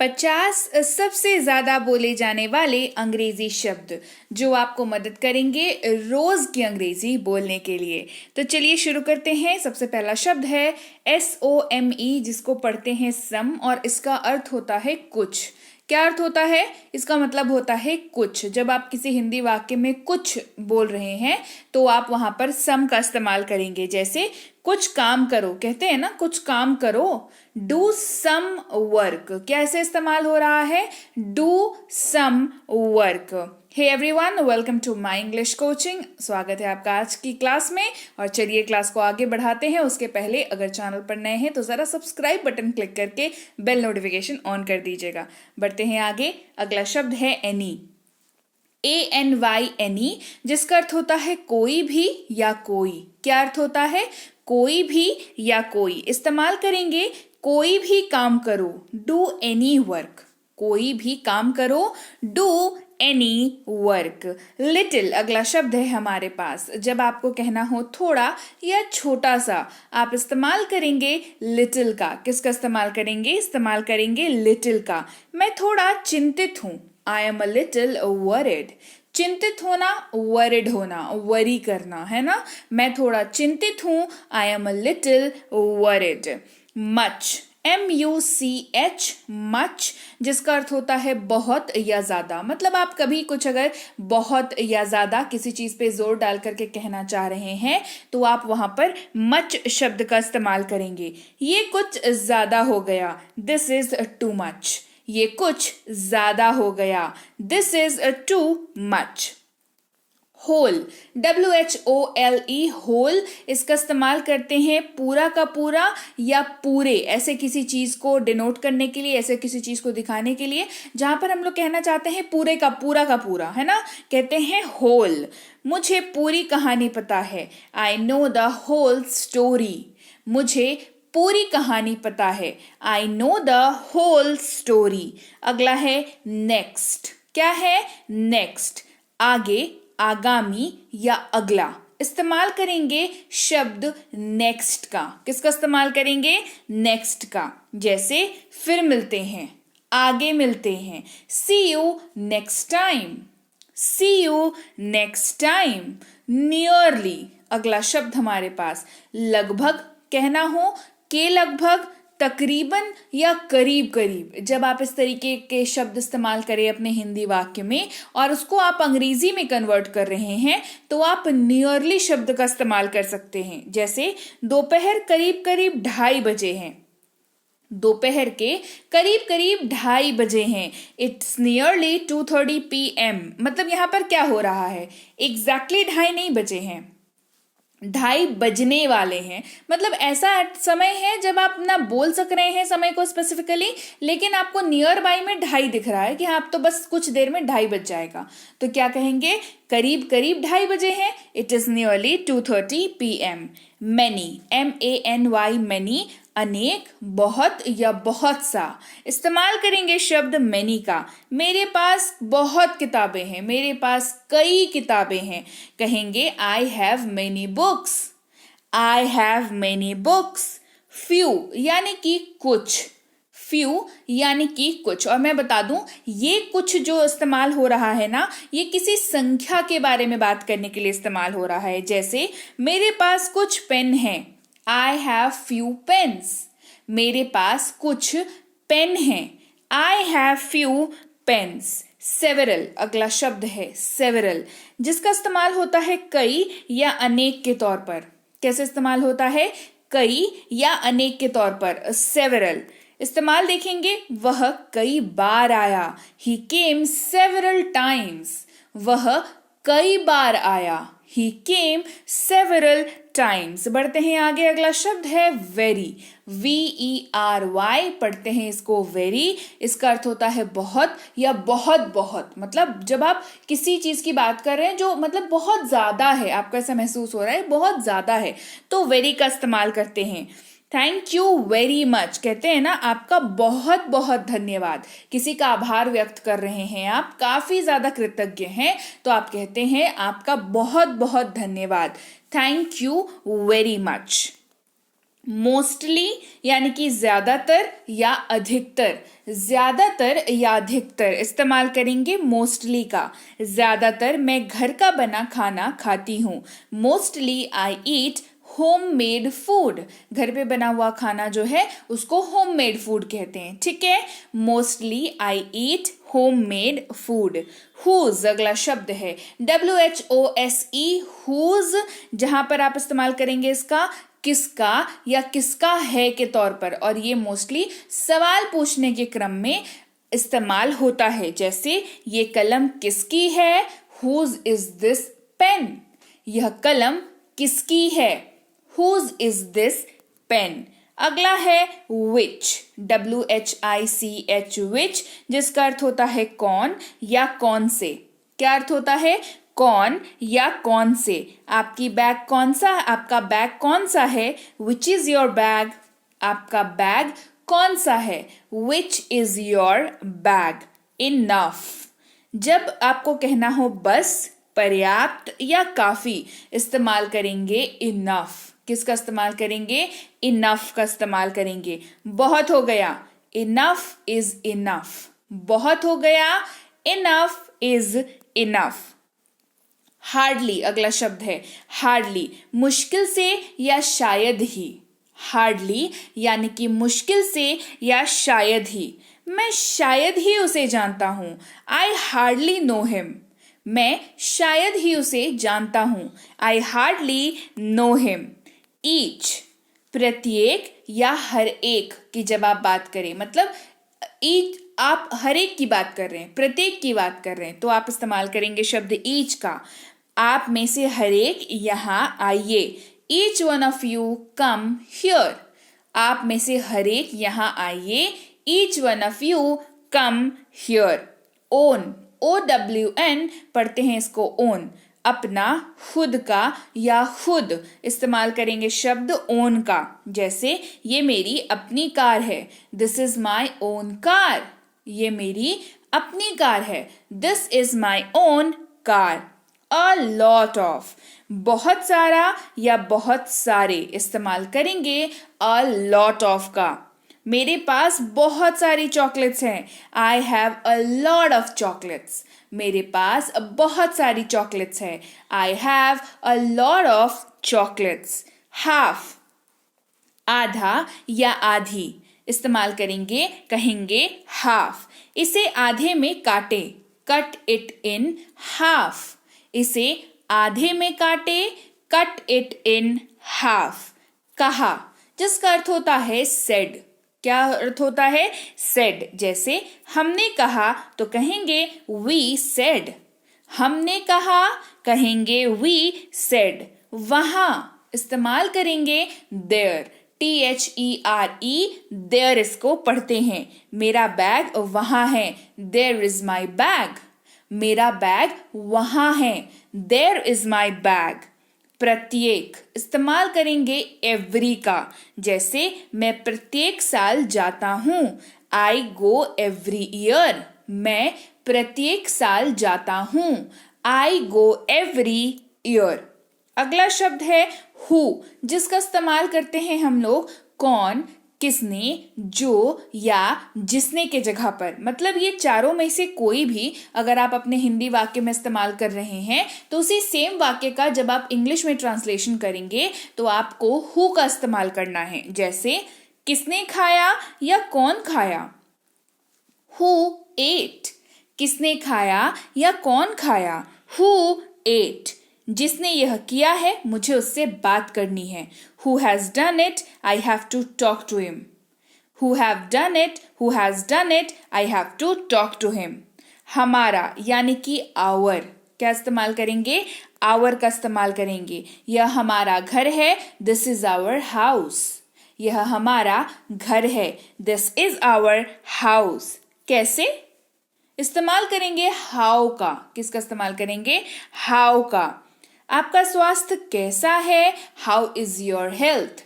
50 सबसे ज्यादा बोले जाने वाले अंग्रेजी शब्द जो आपको मदद करेंगे रोज की अंग्रेजी बोलने के लिए। तो चलिए शुरू करते हैं। सबसे पहला शब्द है SOME, जिसको पढ़ते हैं सम, और इसका अर्थ होता है कुछ। क्या अर्थ होता है? इसका मतलब होता है कुछ। जब आप किसी हिंदी वाक्य में कुछ बोल रहे हैं तो आप वहां पर सम का इस्तेमाल करेंगे। जैसे कुछ काम करो, कहते हैं ना कुछ काम करो, डू सम वर्क। कैसे इस्तेमाल हो रहा है? Do some work. Hey everyone, welcome to my English coaching. स्वागत है आपका आज की क्लास में। और चलिए क्लास को आगे बढ़ाते हैं। उसके पहले अगर चैनल पर नए हैं तो जरा सब्सक्राइब बटन क्लिक करके बेल नोटिफिकेशन ऑन कर दीजिएगा। बढ़ते हैं आगे। अगला शब्द है एनी, ANYNE, जिसका अर्थ होता है कोई भी या कोई। क्या अर्थ होता है? कोई भी या कोई। इस्तेमाल करेंगे कोई भी काम करो, डू एनी वर्क। कोई भी काम करो, डू एनी वर्क। लिटिल अगला शब्द है हमारे पास। जब आपको कहना हो थोड़ा या छोटा सा, आप इस्तेमाल करेंगे लिटिल का। किसका इस्तेमाल करेंगे? इस्तेमाल करेंगे लिटिल का। मैं थोड़ा चिंतित हूं, I am a little worried। चिंतित होना, worried होना, वरी करना, है ना। मैं थोड़ा चिंतित हूं, I am a little worried। much, MUCH, much, जिसका अर्थ होता है बहुत या ज्यादा। मतलब आप कभी कुछ अगर बहुत या ज्यादा किसी चीज पे जोर डाल करके कहना चाह रहे हैं तो आप वहां पर मच शब्द का इस्तेमाल करेंगे। ये कुछ ज्यादा हो गया, दिस इज टू मच। ये कुछ ज्यादा हो गया, this is too much. Whole, WHOLE, whole, इसका इस्तेमाल करते हैं पूरा का पूरा या पूरे, ऐसे किसी चीज को डिनोट करने के लिए, ऐसे किसी चीज को दिखाने के लिए जहां पर हम लोग कहना चाहते हैं पूरे का पूरा, है ना। कहते हैं होल। मुझे पूरी कहानी पता है, I know the whole story. मुझे पूरी कहानी पता है, I know the whole story. अगला है नेक्स्ट। क्या है? नेक्स्ट, आगे, आगामी या अगला। इस्तेमाल करेंगे शब्द नेक्स्ट का। किसका इस्तेमाल करेंगे? नेक्स्ट का। जैसे फिर मिलते हैं, आगे मिलते हैं, see you next time. See you next time. Nearly अगला शब्द हमारे पास। लगभग कहना हो, के लगभग, तकरीबन या करीब करीब। जब आप इस तरीके के शब्द इस्तेमाल करें अपने हिंदी वाक्य में और उसको आप अंग्रेजी में कन्वर्ट कर रहे हैं तो आप नियरली शब्द का इस्तेमाल कर सकते हैं। जैसे दोपहर करीब करीब 2:30 बजे हैं। दोपहर के करीब करीब 2:30 बजे हैं। It's nearly 2:30 PM। मतलब यहां पर क्या हो रहा है? एग्जैक्टली 2:30 नहीं बजे हैं, 2:30 बजने वाले हैं। मतलब ऐसा समय है जब आप ना बोल सक रहे हैं समय को स्पेसिफिकली, लेकिन आपको नियर बाई में 2:30 दिख रहा है कि हाँ अब तो बस कुछ देर में 2:30 बज जाएगा। तो क्या कहेंगे? करीब करीब 2:30 बजे हैं। It is nearly 2:30 PM। Many, MANY, many, अनेक, बहुत या बहुत सा। इस्तेमाल करेंगे शब्द मैनी का। मेरे पास बहुत किताबें हैं, मेरे पास कई किताबें हैं। कहेंगे I have many books. I have many books. Few यानी कि कुछ, फ्यू यानी कि कुछ। और मैं बता दूं, ये कुछ जो इस्तेमाल हो रहा है ना, ये किसी संख्या के बारे में बात करने के लिए इस्तेमाल हो रहा है। जैसे मेरे पास कुछ पेन हैं, I have few pens। मेरे पास कुछ पेन हैं, I have few pens। Several अगला शब्द है, सेवरल, जिसका इस्तेमाल होता है कई या अनेक के तौर पर। कैसे इस्तेमाल होता है? कई या अनेक के तौर पर, सेवरल। इस्तेमाल देखेंगे, वह कई बार आया, he came several times। वह कई बार आया, he came several times। बढ़ते हैं आगे। अगला शब्द है वेरी, VERY, पढ़ते हैं इसको वेरी। इसका अर्थ होता है बहुत या बहुत बहुत। मतलब जब आप किसी चीज की बात कर रहे हैं जो मतलब बहुत ज्यादा है, आपको ऐसा महसूस हो रहा है बहुत ज्यादा है, तो वेरी का इस्तेमाल करते हैं। थैंक यू वेरी मच, कहते हैं ना आपका बहुत बहुत धन्यवाद। किसी का आभार व्यक्त कर रहे हैं, आप काफी ज्यादा कृतज्ञ हैं, तो आप कहते हैं आपका बहुत बहुत धन्यवाद, thank you very much. Mostly यानी कि ज्यादातर या अधिकतर, ज्यादातर या अधिकतर इस्तेमाल करेंगे मोस्टली का। ज्यादातर मैं घर का बना खाना खाती हूँ। Mostly I eat home made food. घर पे बना हुआ खाना जो है उसको होम मेड फूड कहते हैं, ठीक है। Mostly I eat home made food. Whose अगला शब्द है, WHOSE, हुज, जहां पर आप इस्तेमाल करेंगे इसका किसका या किसका है के तौर पर, और ये मोस्टली सवाल पूछने के क्रम में इस्तेमाल होता है। जैसे ये कलम किसकी है, हुज इज दिस पेन। यह कलम किसकी है, हुज इज दिस पेन। अगला है which, WHICH, which, जिसका अर्थ होता है कौन या कौन से। क्या अर्थ होता है, कौन या कौन से। आपकी बैग कौन सा, आपका बैग कौन सा है, विच इज योर बैग। आपका बैग कौन सा है, which is your bag. Enough, जब आपको कहना हो बस, पर्याप्त या काफी, इस्तेमाल करेंगे इनफ। किसका इस्तेमाल करेंगे, इनफ का इस्तेमाल करेंगे। बहुत हो गया, इनफ इज इनफ। बहुत हो गया, इनफ इज इनफ। हार्डली अगला शब्द है, हार्डली, मुश्किल से या शायद ही। हार्डली यानी कि मुश्किल से या शायद ही। मैं शायद ही उसे जानता हूं, आई हार्डली नो हिम। मैं शायद ही उसे जानता हूं, I hardly know him. Each, प्रत्येक या हर एक की जब आप बात करें, मतलब ईच आप हर एक की बात कर रहे हैं, प्रत्येक की बात कर रहे हैं, तो आप इस्तेमाल करेंगे शब्द ईच का। आप में से हर एक यहाँ आइए, each one of you come here. आप में से हर एक यहाँ आइए, each one of you come here. Own, OWN पढ़ते हैं इसको, ओन, अपना, खुद का या खुद, इस्तेमाल करेंगे शब्द ओन का। जैसे ये मेरी अपनी कार है, this is my own car. ये मेरी अपनी कार है, this is my own car. A lot of, बहुत सारा या बहुत सारे, इस्तेमाल करेंगे अ लॉट ऑफ का। मेरे पास बहुत सारी चॉकलेट्स हैं, I have a lot of chocolates. मेरे पास बहुत सारी चॉकलेट्स हैं, I have a lot of chocolates. Half, आधा या आधी, इस्तेमाल करेंगे, कहेंगे हाफ। इसे आधे में काटे, कट इट इन हाफ। इसे आधे में काटे, कट इट इन हाफ। कहा, जिसका अर्थ होता है सेड। क्या अर्थ होता है, सेड। जैसे हमने कहा तो कहेंगे वी सेड। हमने कहा, कहेंगे वी सेड। वहां, इस्तेमाल करेंगे देयर, THERE, देयर इसको पढ़ते हैं। मेरा बैग वहां है, देयर इज माई बैग। मेरा बैग वहां है, देयर इज माई बैग। प्रत्येक, इस्तेमाल करेंगे एवरी का। जैसे मैं प्रत्येक साल जाता हूं, आई गो एवरी ईयर। मैं प्रत्येक साल जाता हूं, आई गो एवरी ईयर। अगला शब्द है हु, जिसका इस्तेमाल करते हैं हम लोग कौन, किसने, जो या जिसने के जगह पर। मतलब ये चारों में से कोई भी अगर आप अपने हिंदी वाक्य में इस्तेमाल कर रहे हैं तो उसी सेम वाक्य का जब आप इंग्लिश में ट्रांसलेशन करेंगे तो आपको हु का इस्तेमाल करना है। जैसे किसने खाया या कौन खाया, हु एट। किसने खाया या कौन खाया, हु एट। जिसने यह किया है मुझे उससे बात करनी है, who has done it, I have to talk to him. Who have done it, who has done it, I have to talk to him. हमारा यानी कि आवर, क्या इस्तेमाल करेंगे, आवर का इस्तेमाल करेंगे। यह हमारा घर है, दिस इज आवर हाउस। यह हमारा घर है, दिस इज आवर हाउस। कैसे, इस्तेमाल करेंगे हाउ का। किसका इस्तेमाल करेंगे, हाउ का। आपका स्वास्थ्य कैसा है, हाउ इज योर हेल्थ।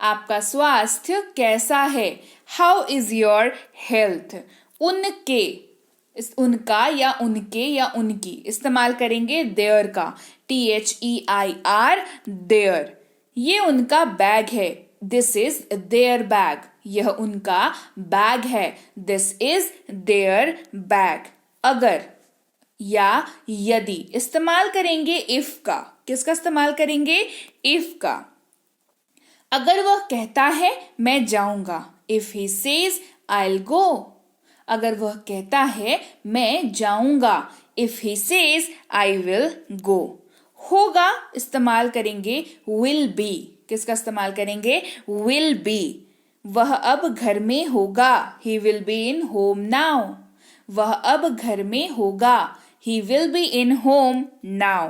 आपका स्वास्थ्य कैसा है, हाउ इज योर हेल्थ। उनके, उनका या उनके या उनकी, इस्तेमाल करेंगे देयर का, THEIR, देयर। ये उनका बैग है, दिस इज देयर बैग, यह उनका बैग है। This is their bag. अगर या यदि इस्तेमाल करेंगे इफ का। किसका इस्तेमाल करेंगे? इफ का। अगर वह कहता है मैं जाऊंगा, if he says I'll go। अगर वह कहता है मैं जाऊंगा, if he says I will go। होगा इस्तेमाल करेंगे will be। किसका इस्तेमाल करेंगे? will be। वह अब घर में होगा, he will be in home now। वह अब घर में होगा, he will be in home now।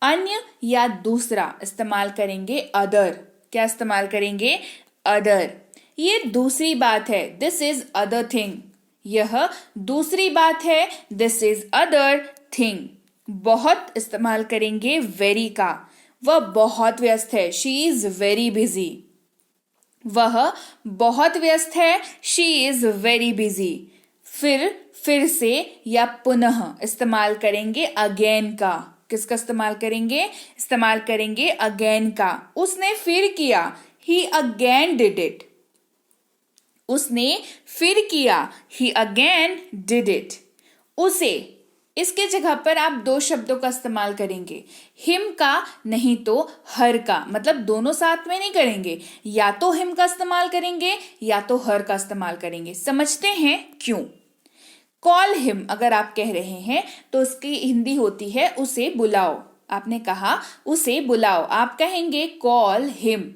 अन्य या दूसरा इस्तेमाल करेंगे other। क्या इस्तेमाल करेंगे? other। ये दूसरी बात है, दिस इज अदर थिंग। यह दूसरी बात है, दिस इज अदर थिंग। बहुत इस्तेमाल करेंगे वेरी का। वह बहुत व्यस्त है, शी इज वेरी बिजी। वह बहुत व्यस्त है, शी इज वेरी बिजी। फिर से या पुनः इस्तेमाल करेंगे अगेन का। किसका इस्तेमाल करेंगे? इस्तेमाल करेंगे अगेन का। उसने फिर किया, ही अगेन डिड इट। उसने फिर किया, he again did it। उसे, इसके जगह पर आप दो शब्दों का इस्तेमाल करेंगे, हिम का नहीं तो हर का। मतलब दोनों साथ में नहीं करेंगे, या तो हिम का इस्तेमाल करेंगे या तो हर का इस्तेमाल करेंगे। समझते हैं क्यों। कॉल हिम अगर आप कह रहे हैं तो उसकी हिंदी होती है उसे बुलाओ। आपने कहा उसे बुलाओ, आप कहेंगे कॉल हिम।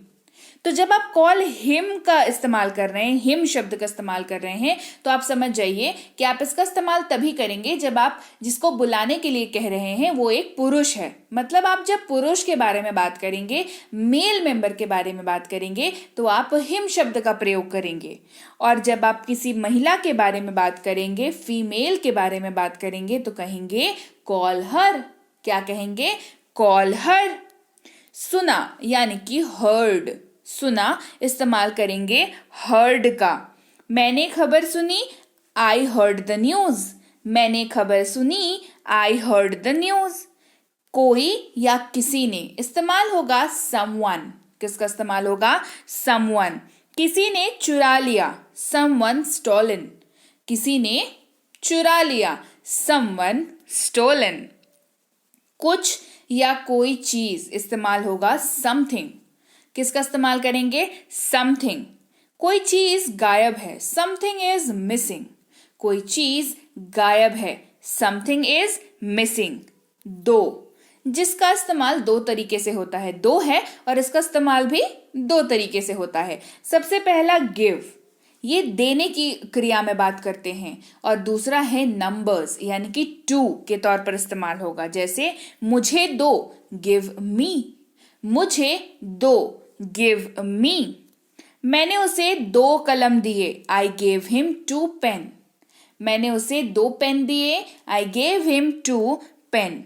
तो जब आप कॉल हिम का इस्तेमाल कर रहे हैं, हिम शब्द का इस्तेमाल कर रहे हैं, तो आप समझ जाइए कि आप इसका इस्तेमाल तभी करेंगे जब आप जिसको बुलाने के लिए कह रहे हैं वो एक पुरुष है। मतलब आप जब पुरुष के बारे में बात करेंगे, मेल मेंबर के बारे में बात करेंगे, तो आप हिम शब्द का प्रयोग करेंगे। और जब आप किसी महिला के बारे में बात करेंगे, फीमेल के बारे में बात करेंगे, तो कहेंगे कॉल हर। क्या कहेंगे? Call her. सुना यानी कि हर्ड। सुना इस्तेमाल करेंगे हर्ड का। मैंने खबर सुनी, आई हर्ड द न्यूज। मैंने खबर सुनी, आई हर्ड द न्यूज। कोई या किसी ने इस्तेमाल होगा समवन। किसका इस्तेमाल होगा? समवन। किसी ने चुरा लिया, समवन स्टोलन। किसी ने चुरा लिया, समवन स्टोलन। कुछ या कोई चीज इस्तेमाल होगा समथिंग। किसका इस्तेमाल करेंगे? समथिंग। कोई चीज गायब है, समथिंग इज मिसिंग। कोई चीज गायब है, समथिंग इज मिसिंग। दो, जिसका इस्तेमाल दो तरीके से होता है। दो है और इसका इस्तेमाल भी दो तरीके से होता है। सबसे पहला गिव, ये देने की क्रिया में बात करते हैं। और दूसरा है नंबर्स यानी कि टू के तौर पर इस्तेमाल होगा। जैसे मुझे दो, गिव मी। मुझे दो, गिव मी। मैंने उसे दो कलम दिए, आई गेव हिम 2 पेन। मैंने उसे 2 पेन दिए, आई गेव हिम 2 पेन।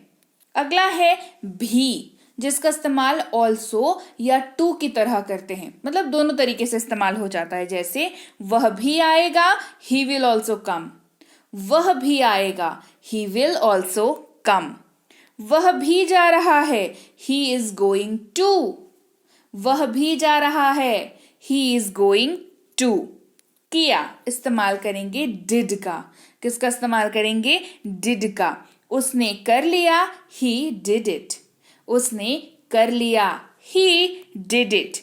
अगला है भी, जिसका इस्तेमाल ऑल्सो या टू की तरह करते हैं। मतलब दोनों तरीके से इस्तेमाल हो जाता है। जैसे वह भी आएगा, ही विल ऑल्सो कम। वह भी आएगा, ही विल ऑल्सो कम। वह भी जा रहा है, ही इज गोइंग टू। वह भी जा रहा है, ही इज गोइंग टू। किया इस्तेमाल करेंगे डिड का। किसका इस्तेमाल करेंगे? डिड का। उसने कर लिया, ही डिड इट। उसने कर लिया, ही डिड इट।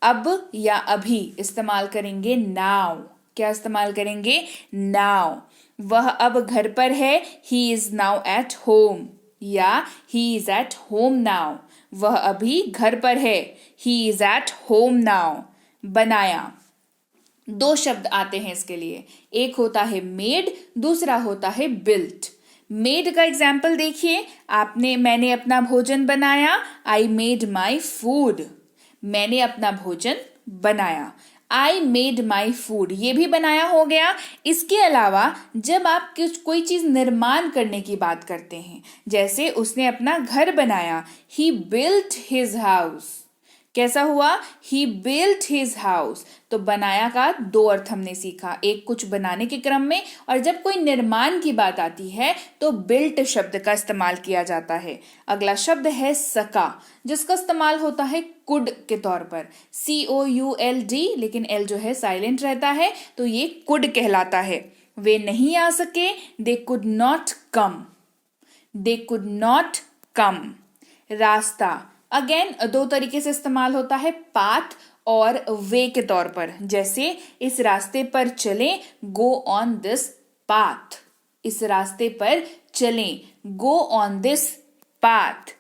अब या अभी इस्तेमाल करेंगे नाउ। क्या इस्तेमाल करेंगे? नाउ। वह अब घर पर है, he is now at home. या he is at home now. वह अभी घर पर है, he is at home now. बनाया, दो शब्द आते हैं इसके लिए। एक होता है मेड, दूसरा होता है बिल्ट। मेड का एग्जाम्पल देखिए, मैंने अपना भोजन बनाया, आई मेड माई फूड। मैंने अपना भोजन बनाया, आई मेड माई फूड। ये भी बनाया हो गया। इसके अलावा जब आप कोई चीज निर्माण करने की बात करते हैं, जैसे उसने अपना घर बनाया, ही बिल्ट हिज हाउस। कैसा हुआ? ही बिल्ट हिज हाउस। तो बनाया का दो अर्थ हमने सीखा, एक कुछ बनाने के क्रम में, और जब कोई निर्माण की बात आती है तो बिल्ट शब्द का इस्तेमाल किया जाता है। अगला शब्द है सका, जिसका इस्तेमाल होता है कुड के तौर पर, COULD, लेकिन L जो है साइलेंट रहता है, तो ये कुड कहलाता है। वे नहीं आ सके, they could not come, they could not come. रास्ता, अगेन दो तरीके से इस्तेमाल होता है, पाथ और वे के तौर पर। जैसे इस रास्ते पर चलें, गो ऑन दिस पाथ, इस रास्ते पर चलें, गो ऑन दिस पाथ।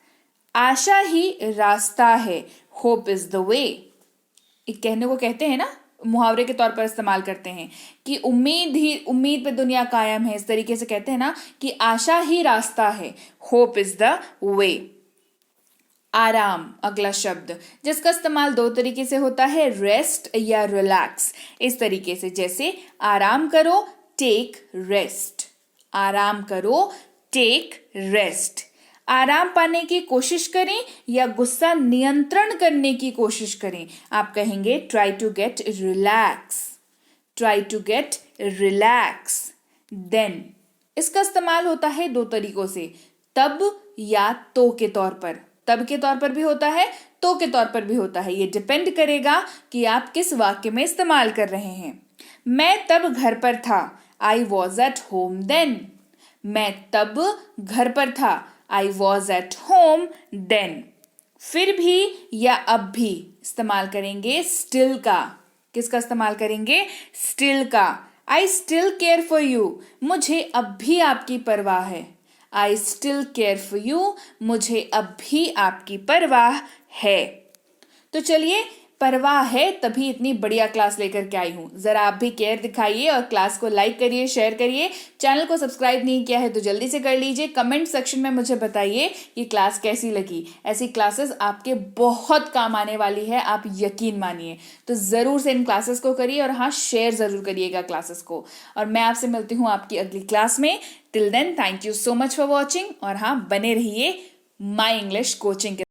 आशा ही रास्ता है, होप इज द वे। एक कहने को कहते हैं ना, मुहावरे के तौर पर इस्तेमाल करते हैं कि उम्मीद पे दुनिया कायम है, इस तरीके से कहते हैं ना कि आशा ही रास्ता है, होप इज द वे। आराम, अगला शब्द, जिसका इस्तेमाल दो तरीके से होता है, रेस्ट या रिलैक्स। इस तरीके से, जैसे आराम करो, टेक रेस्ट, आराम करो, टेक रेस्ट। आराम पाने की कोशिश करें या गुस्सा नियंत्रण करने की कोशिश करें, आप कहेंगे try to get relax, try to get relax. Then, इसका इस्तेमाल होता है दो तरीकों से, तब या तो के तौर पर। तब के तौर पर भी होता है, तो के तौर पर भी होता है, ये डिपेंड करेगा कि आप किस वाक्य में इस्तेमाल कर रहे हैं। मैं तब घर पर था, I was at home then, मैं तब घर पर था, I was at home then। फिर भी या अब भी इस्तेमाल करेंगे स्टिल का। किसका इस्तेमाल करेंगे? स्टिल का। I still care for you, मुझे अब भी आपकी परवाह है, I still care for you, मुझे अब भी आपकी परवाह है। तो चलिए, परवाह है तभी इतनी बढ़िया क्लास लेकर के आई हूँ। जरा आप भी केयर दिखाइए और क्लास को लाइक करिए, शेयर करिए। चैनल को सब्सक्राइब नहीं किया है तो जल्दी से कर लीजिए। कमेंट सेक्शन में मुझे बताइए कि क्लास कैसी लगी। ऐसी क्लासेस आपके बहुत काम आने वाली है, आप यकीन मानिए। तो ज़रूर से इन क्लासेस को करिए और हाँ, शेयर ज़रूर करिएगा क्लासेस को। और मैं आपसे मिलती हूँ आपकी अगली क्लास में। Till then, thank you so much for watching. और हाँ, बने रहिए माई इंग्लिश कोचिंग के